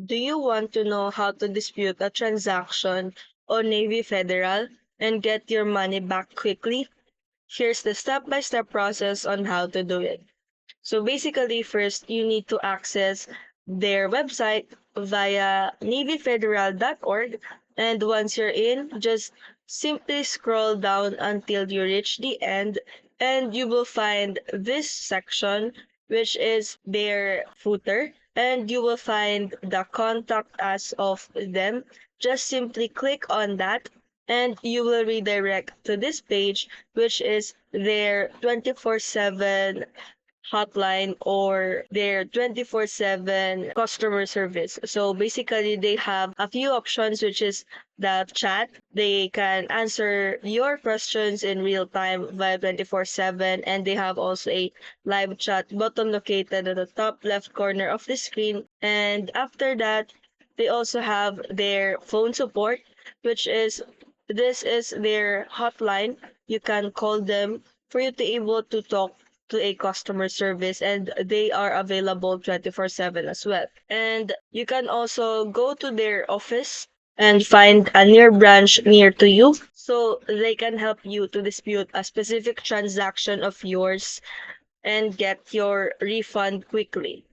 Do you want to know how to dispute a transaction on Navy Federal and get your money back quickly? Here's the step-by-step process on how to do it. So basically, first you need to access their website via navyfederal.org, and once you're in, just simply scroll down until you reach the end, and you will find this section, which is their footer, and you will find the contact us of them. Just simply click on that, and you will redirect to this page, which is their 24/7 hotline or their 24/7 customer service. So basically, they have a few options, which is the chat. They can answer your questions in real time via 24/7, and they have also a live chat button located at the top left corner of the screen. And after that, they also have their phone support, which is this is their hotline. You can call them for you to able to talk to a customer service, and they are available 24/7 as well. And you can also go to their office and find a near branch near to you so they can help you to dispute a specific transaction of yours and get your refund quickly.